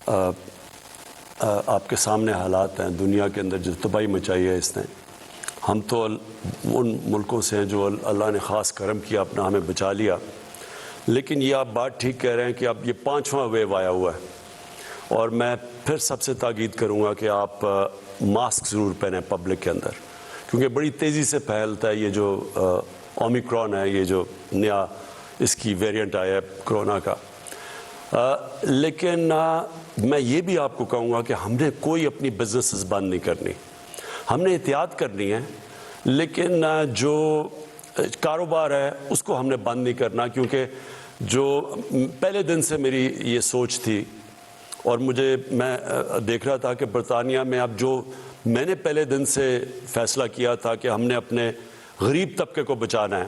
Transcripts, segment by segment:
آپ کے سامنے حالات ہیں دنیا کے اندر جو تباہی مچائی ہے اس نے. ہم تو ان ملکوں سے ہیں جو اللہ نے خاص کرم کیا اپنا ہمیں بچا لیا، لیکن یہ آپ بات ٹھیک کہہ رہے ہیں کہ اب یہ 5واں ویو آیا ہوا ہے. اور میں پھر سب سے تاکید کروں گا کہ آپ ماسک ضرور پہنیں پبلک کے اندر، کیونکہ بڑی تیزی سے پھیلتا ہے یہ جو اومیکرون ہے، یہ جو نیا اس کی ویریئنٹ آیا ہے کرونا کا. لیکن میں یہ بھی آپ کو کہوں گا کہ ہم نے کوئی اپنی بزنسز بند نہیں کرنی، ہم نے احتیاط کرنی ہے، لیکن جو کاروبار ہے اس کو ہم نے بند نہیں کرنا. کیونکہ جو پہلے دن سے میری یہ سوچ تھی، اور میں دیکھ رہا تھا کہ برطانیہ میں اب جو میں نے پہلے دن سے فیصلہ کیا تھا کہ ہم نے اپنے غریب طبقے کو بچانا ہے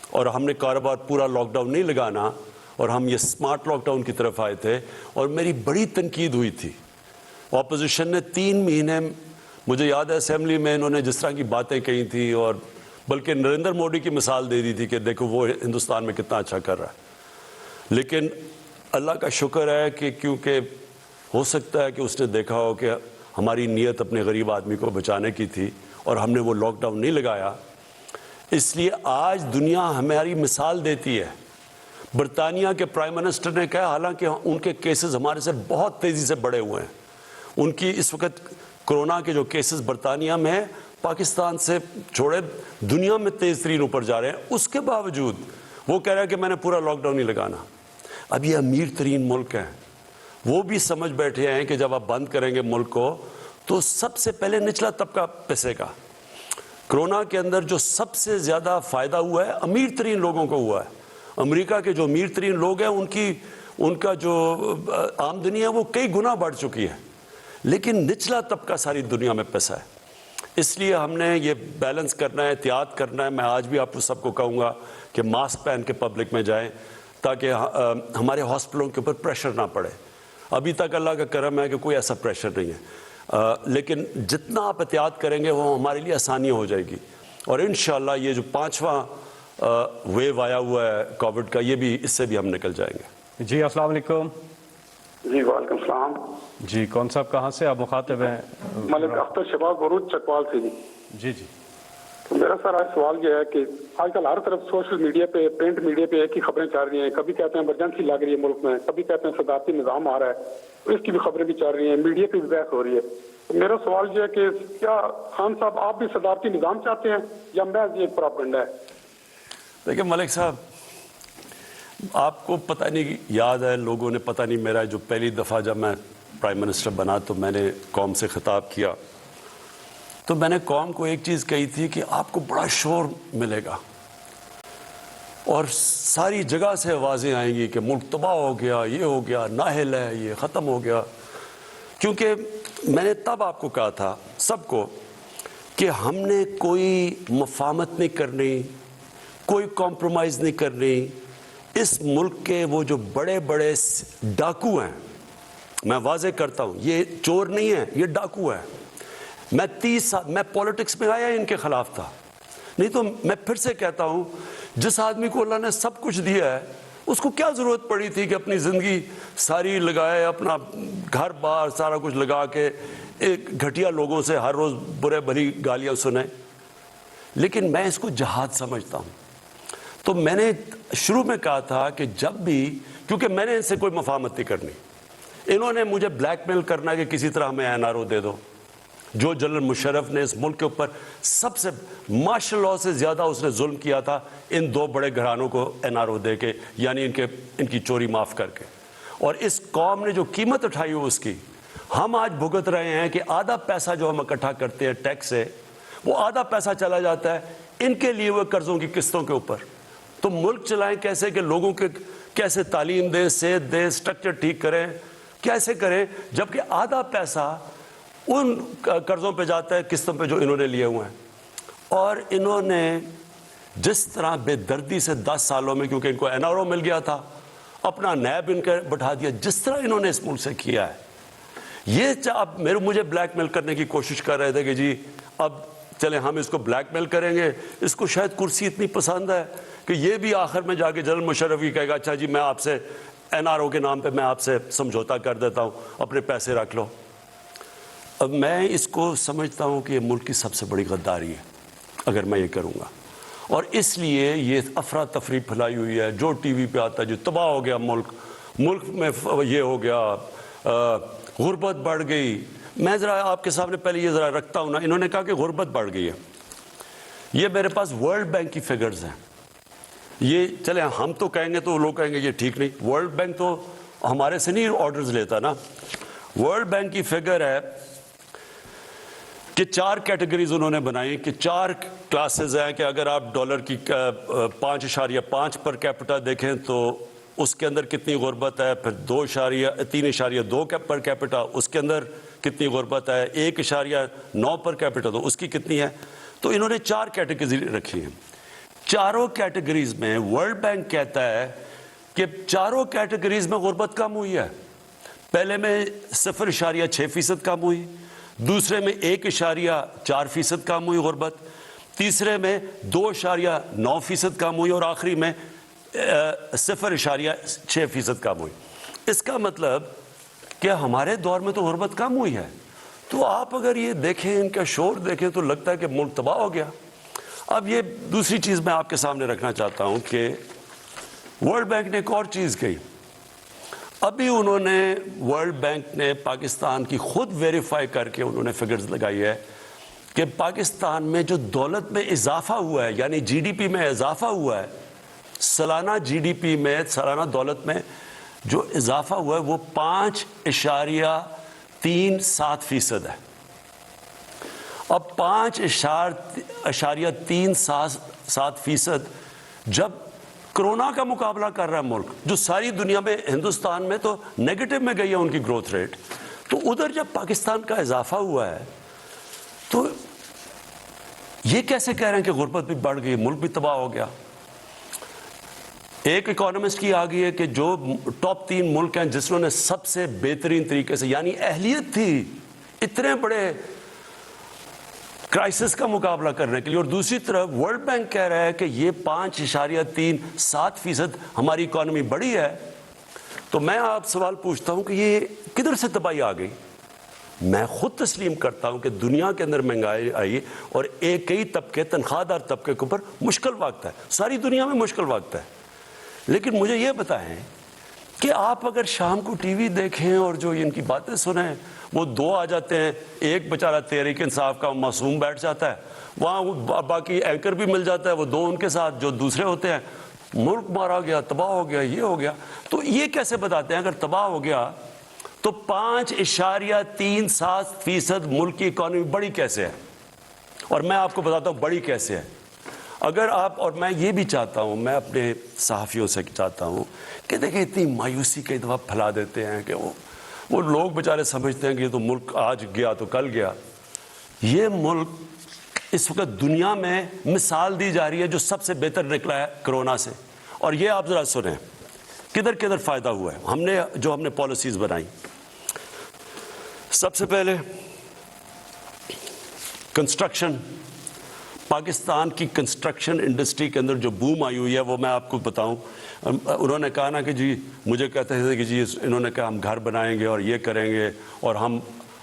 اور ہم نے کاروبار پورا لاک ڈاؤن نہیں لگانا، اور ہم یہ سمارٹ لاک ڈاؤن کی طرف آئے تھے. اور میری بڑی تنقید ہوئی تھی، اپوزیشن نے 3 مہینے، مجھے یاد ہے اسمبلی میں انہوں نے جس طرح کی باتیں کہی تھی، اور بلکہ نریندر مودی کی مثال دے دی تھی کہ دیکھو وہ ہندوستان میں کتنا اچھا کر رہا ہے. لیکن اللہ کا شکر ہے کہ کیونکہ ہو سکتا ہے کہ اس نے دیکھا ہو کہ ہماری نیت اپنے غریب آدمی کو بچانے کی تھی اور ہم نے وہ لاک ڈاؤن نہیں لگایا، اس لیے آج دنیا ہماری مثال دیتی ہے. برطانیہ کے پرائم منسٹر نے کہا، حالانکہ ان کے کیسز ہمارے سے بہت تیزی سے بڑھے ہوئے ہیں، ان کی اس وقت کرونا کے جو کیسز برطانیہ میں ہیں پاکستان سے چھوڑے دنیا میں تیز ترین اوپر جا رہے ہیں، اس کے باوجود وہ کہہ رہا ہے کہ میں نے پورا لاک ڈاؤن نہیں لگانا. اب یہ امیر ترین ملک ہیں، وہ بھی سمجھ بیٹھے ہیں کہ جب آپ بند کریں گے ملک کو تو سب سے پہلے نچلا طبقہ پسے گا. کرونا کے اندر جو سب سے زیادہ فائدہ ہوا ہے امیر ترین لوگوں کو ہوا ہے. امریکہ کے جو امیر ترین لوگ ہیں ان کا جو آمدنی ہے وہ کئی گنا بڑھ چکی ہے، لیکن نچلا طبقہ ساری دنیا میں پسا ہے. اس لیے ہم نے یہ بیلنس کرنا ہے، احتیاط کرنا ہے. میں آج بھی آپ کو سب کو کہوں گا کہ ماسک پہن کے پبلک میں جائیں تاکہ ہمارے ہاسپٹلوں کے اوپر پریشر نہ پڑے. ابھی تک اللہ کا کرم ہے کہ کوئی ایسا پریشر نہیں ہے، لیکن جتنا آپ احتیاط کریں گے وہ ہمارے لیے آسانی ہو جائے گی. اور انشاءاللہ یہ جو 5واں ویو آیا ہوا ہے کووڈ کا، یہ بھی اس سے بھی ہم نکل جائیں گے. جی السلام علیکم. جی وعلیکم السلام. جی کون صاحب کہاں سے آپ مخاطب ہیں؟ ملک اختر شباب بروج چکوال سے. جی جی. تو میرا سر آج سوال یہ ہے کہ آج کل ہر طرف سوشل میڈیا پہ، پرنٹ میڈیا پہ ایک ہی خبریں چل رہی ہیں. کبھی کہتے ہیں ایمرجنسی لگ رہی ہے ملک میں، کبھی کہتے ہیں صدارتی نظام آ رہا ہے، اس کی بھی خبریں بھی چل رہی ہیں، میڈیا پہ بھی بحث ہو رہی ہے. تو میرا سوال یہ ہے کہ کیا خان صاحب آپ بھی صدارتی نظام چاہتے ہیں یا محض یہ پراپگنڈا ہے؟ دیکھیں ملک صاحب، آپ کو پتہ نہیں یاد ہے، لوگوں نے پتہ نہیں، میرا جو پہلی دفعہ جب میں پرائم منسٹر بنا تو میں نے قوم سے خطاب کیا تو میں نے قوم کو ایک چیز کہی تھی کہ آپ کو بڑا شور ملے گا اور ساری جگہ سے آوازیں آئیں گی کہ ملک تباہ ہو گیا، یہ ہو گیا، نااہل ہے، یہ ختم ہو گیا. کیونکہ میں نے تب آپ کو کہا تھا سب کو کہ ہم نے کوئی مفاہمت نہیں کرنی، کوئی کمپرومائز نہیں کرنی. اس ملک کے وہ جو بڑے بڑے ڈاکو ہیں، میں واضح کرتا ہوں یہ چور نہیں ہے، یہ ڈاکو ہے. میں 30 سال میں پولیٹکس میں آیا ان کے خلاف تھا. نہیں تو میں پھر سے کہتا ہوں، جس آدمی کو اللہ نے سب کچھ دیا ہے اس کو کیا ضرورت پڑی تھی کہ اپنی زندگی ساری لگائے، اپنا گھر بار سارا کچھ لگا کے ایک گھٹیا لوگوں سے ہر روز برے بھلی گالیاں سنیں. لیکن میں اس کو جہاد سمجھتا ہوں. تو میں نے شروع میں کہا تھا کہ جب بھی، کیونکہ میں نے ان سے کوئی مفاہمت نہیں کرنی، انہوں نے مجھے بلیک میل کرنا کہ کسی طرح ہمیں NRO دے دو. جو جنرل مشرف نے اس ملک کے اوپر سب سے مارشل لاء سے زیادہ اس نے ظلم کیا تھا ان 2 بڑے گھرانوں کو NRO دے کے، یعنی ان کی چوری معاف کر کے. اور اس قوم نے جو قیمت اٹھائی ہو اس کی ہم آج بھگت رہے ہیں کہ آدھا پیسہ جو ہم اکٹھا کرتے ہیں ٹیکس سے، وہ آدھا پیسہ چلا جاتا ہے ان کے لیے وہ قرضوں کی قسطوں کے اوپر. تو ملک چلائیں کیسے کہ لوگوں کے کیسے تعلیم دیں، صحت دیں، سٹرکچر ٹھیک کریں، کیسے کریں، جبکہ آدھا پیسہ ان قرضوں پہ جاتا ہے، قسطوں پہ جو انہوں نے لیے ہوئے ہیں. اور انہوں نے جس طرح بے دردی سے 10 سالوں میں، کیونکہ ان کو NRO مل گیا تھا، اپنا نیب ان کا بٹھا دیا، جس طرح انہوں نے اس ملک سے کیا ہے. یہ اب مجھے بلیک میل کرنے کی کوشش کر رہے تھے کہ جی اب چلیں ہم اس کو بلیک میل کریں گے. اس کو شاید کرسی اتنی پسند ہے کہ یہ بھی آخر میں جا کے جنرل مشرف ہی کہے گا اچھا جی میں آپ سے NRO کے نام پہ میں آپ سے سمجھوتا کر دیتا ہوں, اپنے پیسے رکھ لو. اب میں اس کو سمجھتا ہوں کہ یہ ملک کی سب سے بڑی غداری ہے اگر میں یہ کروں گا, اور اس لیے یہ افراتفری پھیلائی ہوئی ہے. جو ٹی وی پہ آتا ہے جو تباہ ہو گیا ملک میں یہ ہو گیا, غربت بڑھ گئی. میں ذرا آپ کے سامنے پہلے یہ ذرا رکھتا ہوں نا, انہوں نے کہا کہ غربت بڑھ گئی ہے. یہ میرے پاس ورلڈ بینک کی فگرز ہیں. یہ چلیں ہم تو کہیں گے تو لوگ کہیں گے یہ ٹھیک نہیں, ورلڈ بینک تو ہمارے سے نہیں آرڈرز لیتا نا. ورلڈ بینک کی فگر ہے کہ 4 کیٹیگریز انہوں نے بنائی کہ 4 کلاسز ہیں کہ اگر آپ ڈالر کی 5.5 پر کیپٹا دیکھیں تو اس کے اندر کتنی غربت ہے, پھر 3.2 پر کیپٹا اس کے اندر کتنی غربت ہے, 1.9 پر کیپٹا تو اس کی کتنی ہے. تو انہوں نے 4 کیٹیگری رکھی ہیں. چاروں کیٹیگریز میں ورلڈ بینک کہتا ہے کہ چاروں کیٹیگریز میں غربت کم ہوئی ہے. پہلے میں 0.6% کم ہوئی, دوسرے میں 1.4% کم ہوئی غربت, تیسرے میں 2.9% کم ہوئی, اور آخری میں 0.6% کم ہوئی. اس کا مطلب کہ ہمارے دور میں تو غربت کم ہوئی ہے. تو آپ اگر یہ دیکھیں, ان کا شور دیکھیں تو لگتا ہے کہ ملک تباہ ہو گیا. اب یہ دوسری چیز میں آپ کے سامنے رکھنا چاہتا ہوں کہ ورلڈ بینک نے ایک اور چیز کہی. ابھی انہوں نے ورلڈ بینک نے پاکستان کی خود ویریفائی کر کے انہوں نے فگرز لگائی ہے کہ پاکستان میں جو دولت میں اضافہ ہوا ہے, یعنی جی ڈی پی میں اضافہ ہوا ہے, سالانہ جی ڈی پی میں, سالانہ دولت میں جو اضافہ ہوا ہے وہ 5.37% ہے. اب 5.37% جب کرونا کا مقابلہ کر رہا ہے ملک, جو ساری دنیا میں, ہندوستان میں تو نیگیٹو میں گئی ہے ان کی گروتھ ریٹ, تو ادھر جب پاکستان کا اضافہ ہوا ہے تو یہ کیسے کہہ رہے ہیں کہ غربت بھی بڑھ گئی, ملک بھی تباہ ہو گیا. ایک اکانومسٹ کی آ گئی ہے کہ جو ٹاپ 3 ملک ہیں جس نے سب سے بہترین طریقے سے, یعنی اہلیت تھی اتنے بڑے کرائسس کا مقابلہ کرنے کے لیے, اور دوسری طرف ورلڈ بینک کہہ رہا ہے کہ یہ 5.37% ہماری اکانومی بڑھی ہے. تو میں آپ سوال پوچھتا ہوں کہ یہ کدھر سے تباہی آ گئی؟ میں خود تسلیم کرتا ہوں کہ دنیا کے اندر مہنگائی آئی اور کئی طبقے, تنخواہ دار طبقے کے اوپر مشکل وقت ہے, ساری دنیا میں مشکل وقت ہے. لیکن مجھے یہ بتائیں کہ آپ اگر شام کو ٹی وی دیکھیں اور جو ان کی باتیں سنیں, وہ 2 آ جاتے ہیں, ایک بیچارہ تحریک انصاف کا معصوم بیٹھ جاتا ہے, وہاں باقی اینکر بھی مل جاتا ہے, وہ 2 ان کے ساتھ جو دوسرے ہوتے ہیں, ملک مارا گیا, تباہ ہو گیا, یہ ہو گیا. تو یہ کیسے بتاتے ہیں اگر تباہ ہو گیا تو 5.37% ملک کی اکانومی بڑی کیسے ہے؟ اور میں آپ کو بتاتا ہوں بڑی کیسے ہے. اگر آپ, اور میں یہ بھی چاہتا ہوں, میں اپنے صحافیوں سے چاہتا ہوں کہ دیکھیں اتنی مایوسی کئی دفعہ پھیلا دیتے ہیں کہ وہ لوگ بیچارے سمجھتے ہیں کہ یہ تو ملک آج گیا تو کل گیا. یہ ملک اس وقت دنیا میں مثال دی جا رہی ہے جو سب سے بہتر نکلا ہے کرونا سے. اور یہ آپ ذرا سنیں کدھر کدھر فائدہ ہوا ہے ہم نے پالیسیز بنائی. سب سے پہلے کنسٹرکشن, پاکستان کی کنسٹرکشن انڈسٹری کے اندر جو بوم آئی ہوئی ہے وہ میں آپ کو بتاؤں. انہوں نے کہا نا کہ جی, مجھے کہتے تھے کہ جی انہوں نے کہا ہم گھر بنائیں گے اور یہ کریں گے اور ہم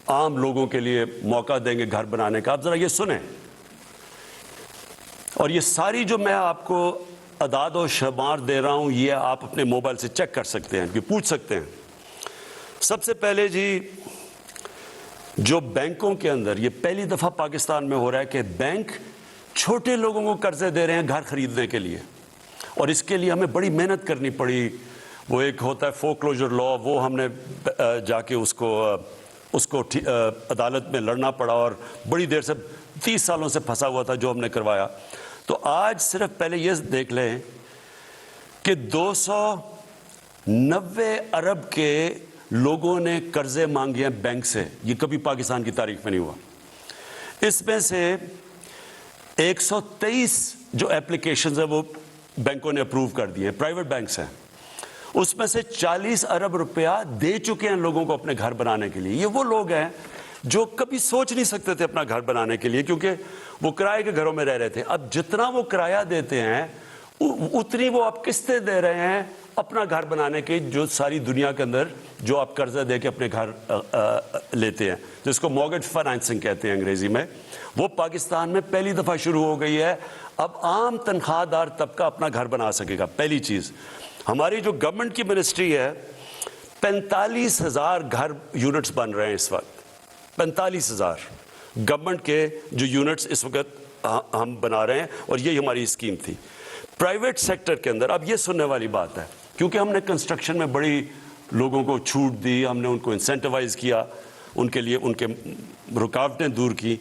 عام لوگوں کے لیے موقع دیں گے گھر بنانے کا. آپ ذرا یہ سنیں, اور یہ ساری جو میں آپ کو اعداد و شمار دے رہا ہوں یہ آپ اپنے موبائل سے چیک کر سکتے ہیں, کہ پوچھ سکتے ہیں. سب سے پہلے جی جو بینکوں کے اندر, یہ پہلی دفعہ پاکستان میں ہو رہا ہے کہ بینک چھوٹے لوگوں کو قرضے دے رہے ہیں گھر خریدنے کے لیے, اور اس کے لیے ہمیں بڑی محنت کرنی پڑی. وہ ایک ہوتا ہے فور کلوجر لا, وہ ہم نے جا کے اس کو عدالت میں لڑنا پڑا, اور بڑی دیر سے 30 سالوں سے پھنسا ہوا تھا جو ہم نے کروایا. تو آج صرف پہلے یہ دیکھ لیں کہ 290 ارب کے لوگوں نے قرضے مانگے ہیں بینک سے. یہ کبھی پاکستان کی تاریخ میں نہیں ہوا. اس میں سے 123 جو اپلیکیشنز ہیں وہ بینکوں نے اپروو کر دی ہیں, پرائیویٹ بینکس ہیں. اس میں سے 40 ارب روپیہ دے چکے ہیں لوگوں کو اپنے گھر بنانے کے لیے. یہ وہ لوگ ہیں جو کبھی سوچ نہیں سکتے تھے اپنا گھر بنانے کے لیے, کیونکہ وہ کرائے کے گھروں میں رہ رہے تھے. اب جتنا وہ کرایہ دیتے ہیں اتنی وہ آپ قسطیں دے رہے ہیں اپنا گھر بنانے کے جو ساری دنیا کے اندر جو آپ قرضہ دے کے اپنے گھر لیتے ہیں، جس کو مورگیج فائنانسنگ کہتے ہیں انگریزی میں، وہ پاکستان میں پہلی دفعہ شروع ہو گئی ہے۔ اب عام تنخواہ دار طبقہ اپنا گھر بنا سکے گا۔ پہلی چیز، ہماری جو گورنمنٹ کی منسٹری ہے، 45,000 گھر یونٹس بن رہے ہیں اس وقت، 45,000 گورنمنٹ کے جو یونٹس اس وقت ہم بنا رہے ہیں، اور یہ ہماری اسکیم تھی۔ پرائیویٹ سیکٹر کے اندر اب یہ سننے والی بات ہے، کیونکہ ہم نے کنسٹرکشن میں بڑی لوگوں کو چھوٹ دی، ہم نے ان کو انسینٹیوائز کیا، ان کے لیے ان کے رکاوٹیں دور کی۔